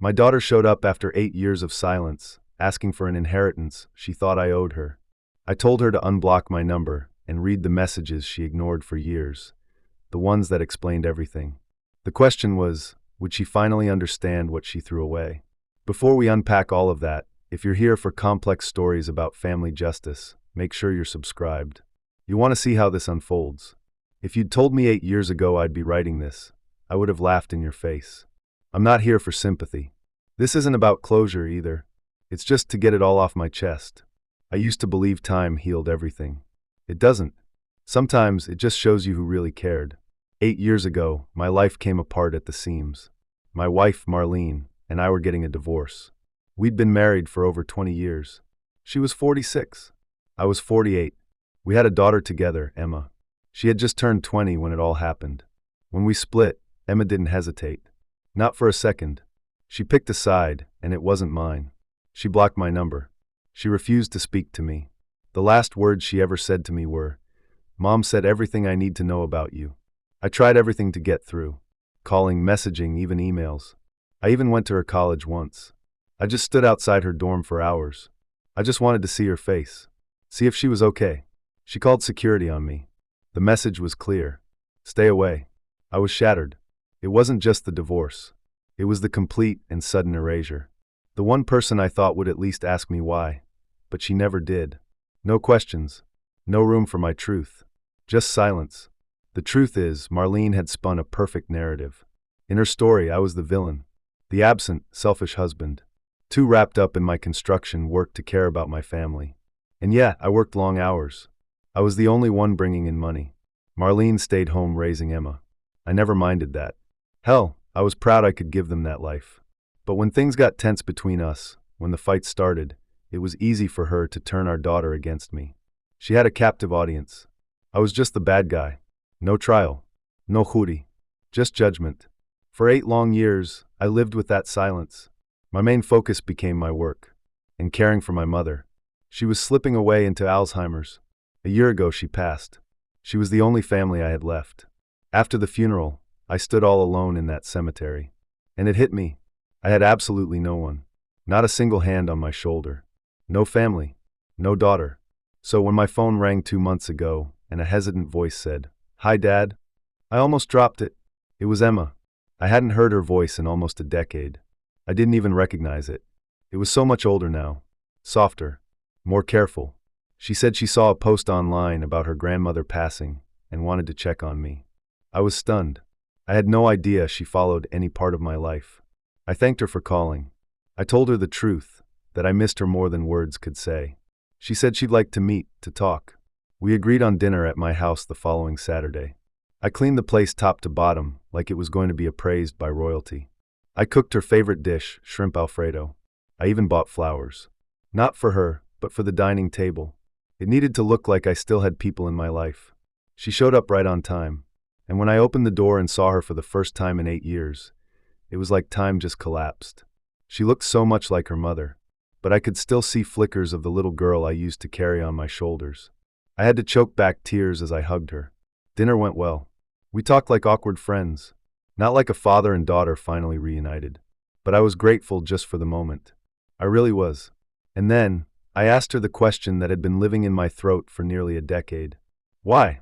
My daughter showed up after 8 years of silence, asking for an inheritance she thought I owed her. I told her to unblock my number and read the messages she ignored for years, the ones that explained everything. The question was, would she finally understand what she threw away? Before we unpack all of that, if you're here for complex stories about family justice, make sure you're subscribed. You want to see how this unfolds. If you'd told me 8 years ago I'd be writing this, I would have laughed in your face. I'm not here for sympathy. This isn't about closure either. It's just to get it all off my chest. I used to believe time healed everything. It doesn't. Sometimes it just shows you who really cared. 8 years ago, my life came apart at the seams. My wife, Marlene, and I were getting a divorce. We'd been married for over 20 years. She was 46. I was 48. We had a daughter together, Emma. She had just turned 20 when it all happened. When we split, Emma didn't hesitate. Not for a second. She picked a side, and it wasn't mine. She blocked my number. She refused to speak to me. The last words she ever said to me were, "Mom said everything I need to know about you." I tried everything to get through. Calling, messaging, even emails. I even went to her college once. I just stood outside her dorm for hours. I just wanted to see her face. See if she was okay. She called security on me. The message was clear. Stay away. I was shattered. It wasn't just the divorce. It was the complete and sudden erasure. The one person I thought would at least ask me why. But she never did. No questions. No room for my truth. Just silence. The truth is, Marlene had spun a perfect narrative. In her story, I was the villain. The absent, selfish husband. Too wrapped up in my construction work to care about my family. And yeah, I worked long hours. I was the only one bringing in money. Marlene stayed home raising Emma. I never minded that. Hell, I was proud I could give them that life. But when things got tense between us, when the fight started, it was easy for her to turn our daughter against me. She had a captive audience. I was just the bad guy. No trial. No jury. Just judgment. For 8 long years, I lived with that silence. My main focus became my work and caring for my mother. She was slipping away into Alzheimer's. A year ago she passed. She was the only family I had left. After the funeral, I stood all alone in that cemetery. And it hit me. I had absolutely no one. Not a single hand on my shoulder. No family. No daughter. So when my phone rang 2 months ago and a hesitant voice said, "Hi, Dad," I almost dropped it. It was Emma. I hadn't heard her voice in almost a decade. I didn't even recognize it. It was so much older now. Softer. More careful. She said she saw a post online about her grandmother passing and wanted to check on me. I was stunned. I had no idea she followed any part of my life. I thanked her for calling. I told her the truth, that I missed her more than words could say. She said she'd like to meet, to talk. We agreed on dinner at my house the following Saturday. I cleaned the place top to bottom, like it was going to be appraised by royalty. I cooked her favorite dish, shrimp Alfredo. I even bought flowers. Not for her, but for the dining table. It needed to look like I still had people in my life. She showed up right on time. And when I opened the door and saw her for the first time in 8 years, it was like time just collapsed. She looked so much like her mother, but I could still see flickers of the little girl I used to carry on my shoulders. I had to choke back tears as I hugged her. Dinner went well. We talked like awkward friends, not like a father and daughter finally reunited. But I was grateful just for the moment. I really was. And then, I asked her the question that had been living in my throat for nearly a decade. "Why?"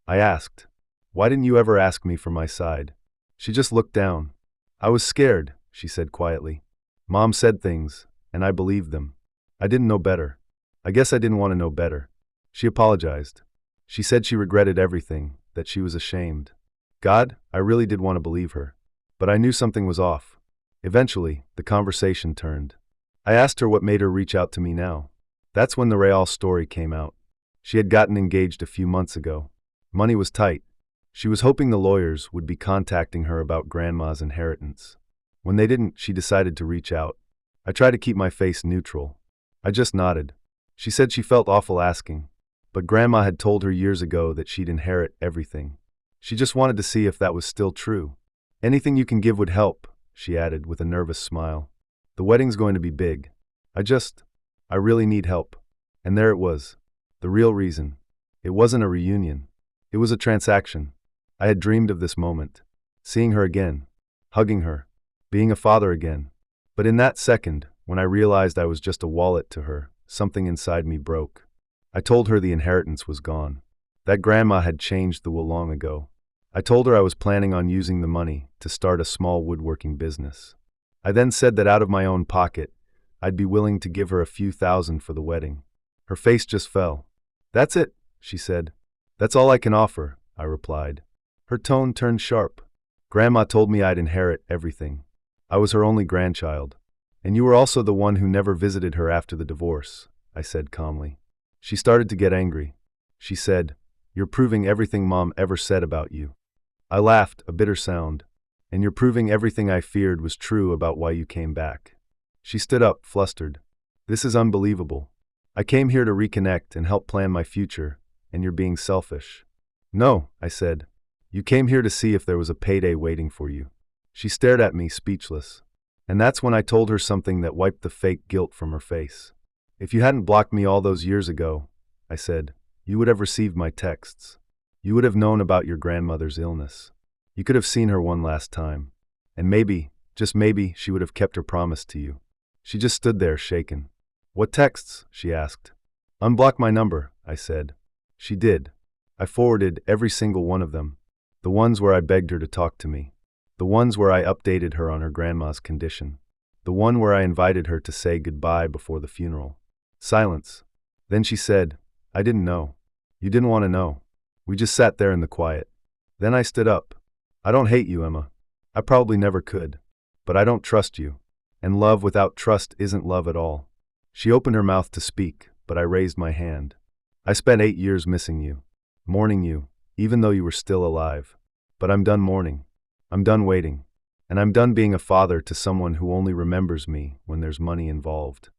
I asked. "Why didn't you ever ask me for my side?" She just looked down. "I was scared," she said quietly. "Mom said things, and I believed them. I didn't know better. I guess I didn't want to know better." She apologized. She said she regretted everything, that she was ashamed. God, I really did want to believe her. But I knew something was off. Eventually, the conversation turned. I asked her what made her reach out to me now. That's when the Real story came out. She had gotten engaged a few months ago. Money was tight. She was hoping the lawyers would be contacting her about Grandma's inheritance. When they didn't, she decided to reach out. I tried to keep my face neutral. I just nodded. She said she felt awful asking, but Grandma had told her years ago that she'd inherit everything. She just wanted to see if that was still true. "Anything you can give would help," she added with a nervous smile. "The wedding's going to be big. I really need help." And there it was. The real reason. It wasn't a reunion. It was a transaction. I had dreamed of this moment. Seeing her again. Hugging her. Being a father again. But in that second, when I realized I was just a wallet to her, something inside me broke. I told her the inheritance was gone. That grandma had changed the will long ago. I told her I was planning on using the money to start a small woodworking business. I then said that out of my own pocket, I'd be willing to give her a few thousand for the wedding. Her face just fell. "That's it," she said. "That's all I can offer," I replied. Her tone turned sharp. "Grandma told me I'd inherit everything. I was her only grandchild. And you were also the one who never visited her after the divorce," I said calmly. She started to get angry. She said, "You're proving everything Mom ever said about you." I laughed, a bitter sound. "And you're proving everything I feared was true about why you came back." She stood up, flustered. "This is unbelievable. I came here to reconnect and help plan my future, and you're being selfish." "No," I said. "You came here to see if there was a payday waiting for you." She stared at me, speechless. And that's when I told her something that wiped the fake guilt from her face. "If you hadn't blocked me all those years ago," I said, "you would have received my texts. You would have known about your grandmother's illness. You could have seen her one last time. And maybe, just maybe, she would have kept her promise to you." She just stood there, shaken. "What texts?" she asked. "Unblock my number," I said. She did. I forwarded every single one of them. The ones where I begged her to talk to me. The ones where I updated her on her grandma's condition. The one where I invited her to say goodbye before the funeral. Silence. Then she said, "I didn't know. You didn't want to know." We just sat there in the quiet. Then I stood up. "I don't hate you, Emma. I probably never could. But I don't trust you. And love without trust isn't love at all." She opened her mouth to speak, but I raised my hand. "I spent 8 years missing you, mourning you, even though you were still alive. But I'm done mourning. I'm done waiting. And I'm done being a father to someone who only remembers me when there's money involved."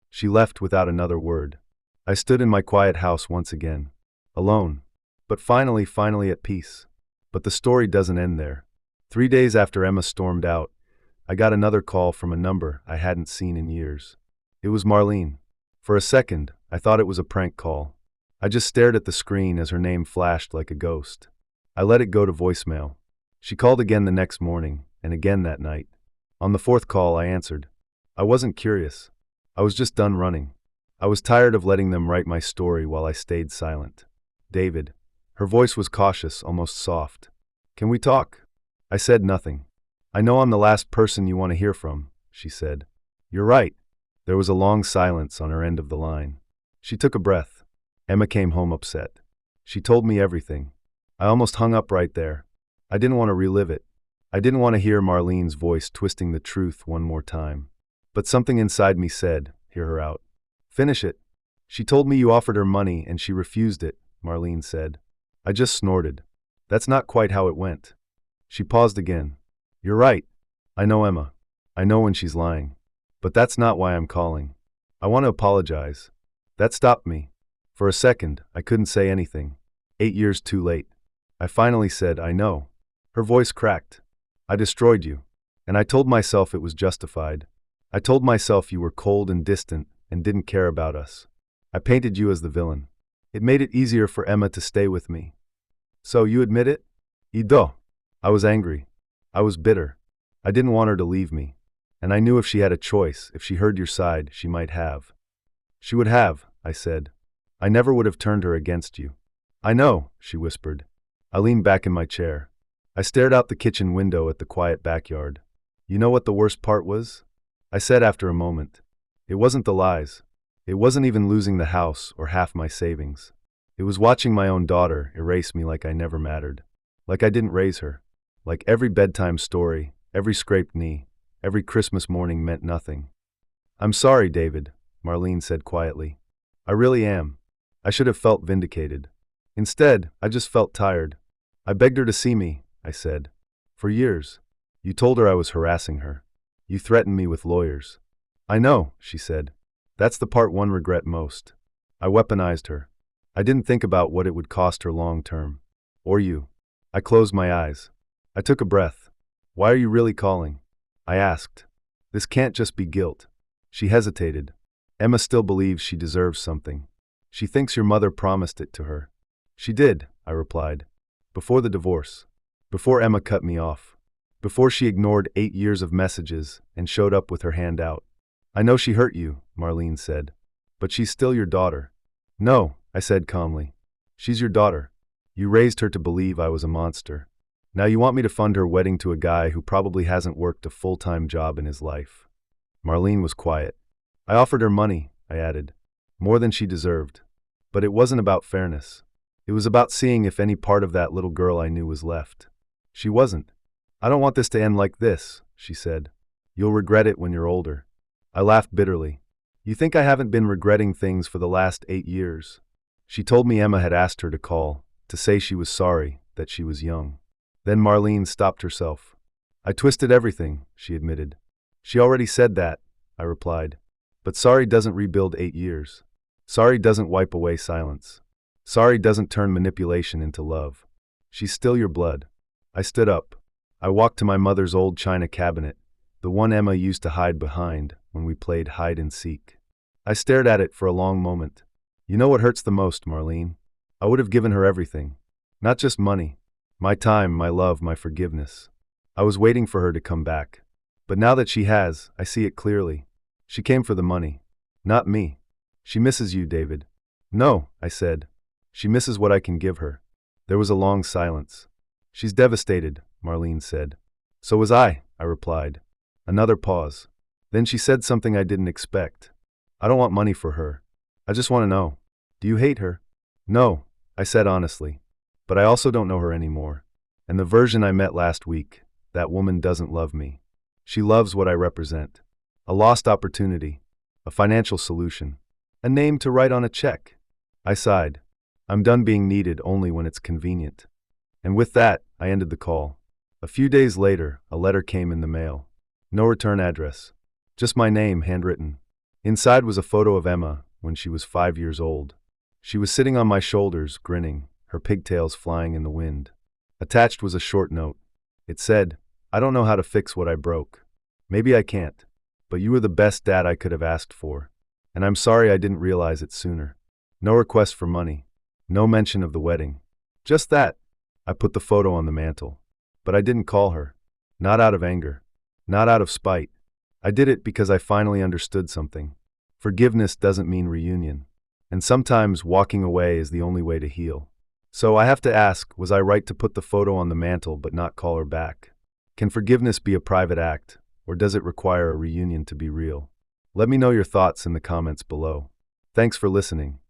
She left without another word. I stood in my quiet house once again. Alone. But finally at peace. But the story doesn't end there. 3 days after Emma stormed out, I got another call from a number I hadn't seen in years. It was Marlene. For a second, I thought it was a prank call. I just stared at the screen as her name flashed like a ghost. I let it go to voicemail. She called again the next morning, and again that night. On the 4th call, I answered. I wasn't curious. I was just done running. I was tired of letting them write my story while I stayed silent. "David." Her voice was cautious, almost soft. "Can we talk?" I said nothing. "I know I'm the last person you want to hear from," she said. "You're right." There was a long silence on her end of the line. She took a breath. Emma came home upset. She told me everything. I almost hung up right there. I didn't want to relive it. I didn't want to hear Marlene's voice twisting the truth one more time. But something inside me said, "Hear her out. Finish it." "She told me you offered her money and she refused it," Marlene said. I just snorted. "That's not quite how it went." She paused again. "You're right. I know Emma. I know when she's lying. But that's not why I'm calling. I want to apologize." That stopped me. For a second, I couldn't say anything. 8 years too late. I finally said, "I know." Her voice cracked. "I destroyed you. And I told myself it was justified. I told myself you were cold and distant and didn't care about us. I painted you as the villain. It made it easier for Emma to stay with me." "So you admit it?" "Ido." I was angry. I was bitter. I didn't want her to leave me. And I knew if she had a choice, if she heard your side, she might have. "She would have," I said. "I never would have turned her against you." "I know," she whispered. I leaned back in my chair. I stared out the kitchen window at the quiet backyard. "You know what the worst part was?" I said after a moment. "It wasn't the lies. It wasn't even losing the house or half my savings. It was watching my own daughter erase me like I never mattered. Like I didn't raise her. Like every bedtime story, every scraped knee, every Christmas morning meant nothing." "I'm sorry, David," Marlene said quietly. "I really am. I should have felt vindicated. Instead, I just felt tired. I begged her to see me," I said. "For years. You told her I was harassing her. You threatened me with lawyers." "I know," she said. "That's the part one regret most. I weaponized her. I didn't think about what it would cost her long term. Or you." I closed my eyes. I took a breath. "Why are you really calling?" I asked. "This can't just be guilt." She hesitated. "Emma still believes she deserves something. She thinks your mother promised it to her." "She did," I replied. "Before the divorce. Before Emma cut me off. before she ignored 8 years of messages and showed up with her hand out. I know she hurt you, Marlene said. But she's still your daughter. No, I said calmly. She's your daughter. You raised her to believe I was a monster. Now you want me to fund her wedding to a guy who probably hasn't worked a full-time job in his life. Marlene was quiet. I offered her money, I added. More than she deserved. But it wasn't about fairness. It was about seeing if any part of that little girl I knew was left. She wasn't. I don't want this to end like this, she said. You'll regret it when you're older. I laughed bitterly. You think I haven't been regretting things for the last 8 years? She told me Emma had asked her to call, to say she was sorry, that she was young. Then Marlene stopped herself. I twisted everything, she admitted. She already said that, I replied. But sorry doesn't rebuild 8 years. Sorry doesn't wipe away silence. Sorry doesn't turn manipulation into love. She's still your blood. I stood up. I walked to my mother's old china cabinet, the one Emma used to hide behind when we played hide and seek. I stared at it for a long moment. You know what hurts the most, Marlene? I would have given her everything. Not just money. My time, my love, my forgiveness. I was waiting for her to come back. But now that she has, I see it clearly. She came for the money. Not me. She misses you, David. No, I said. She misses what I can give her. There was a long silence. She's devastated, Marlene said. So was I replied. Another pause. Then she said something I didn't expect. I don't want money for her. I just want to know. Do you hate her? No, I said honestly. But I also don't know her anymore. And the version I met last week, that woman doesn't love me. She loves what I represent. A lost opportunity. A financial solution. A name to write on a check. I sighed. I'm done being needed only when it's convenient. And with that, I ended the call. A few days later, a letter came in the mail. No return address. Just my name, handwritten. Inside was a photo of Emma when she was 5 years old. She was sitting on my shoulders, grinning, her pigtails flying in the wind. Attached was a short note. It said, I don't know how to fix what I broke. Maybe I can't. But you were the best dad I could have asked for. And I'm sorry I didn't realize it sooner. No request for money. No mention of the wedding. Just that. I put the photo on the mantle. But I didn't call her. Not out of anger. Not out of spite. I did it because I finally understood something. Forgiveness doesn't mean reunion. And sometimes walking away is the only way to heal. So I have to ask, was I right to put the photo on the mantle but not call her back? Can forgiveness be a private act, or does it require a reunion to be real? Let me know your thoughts in the comments below. Thanks for listening.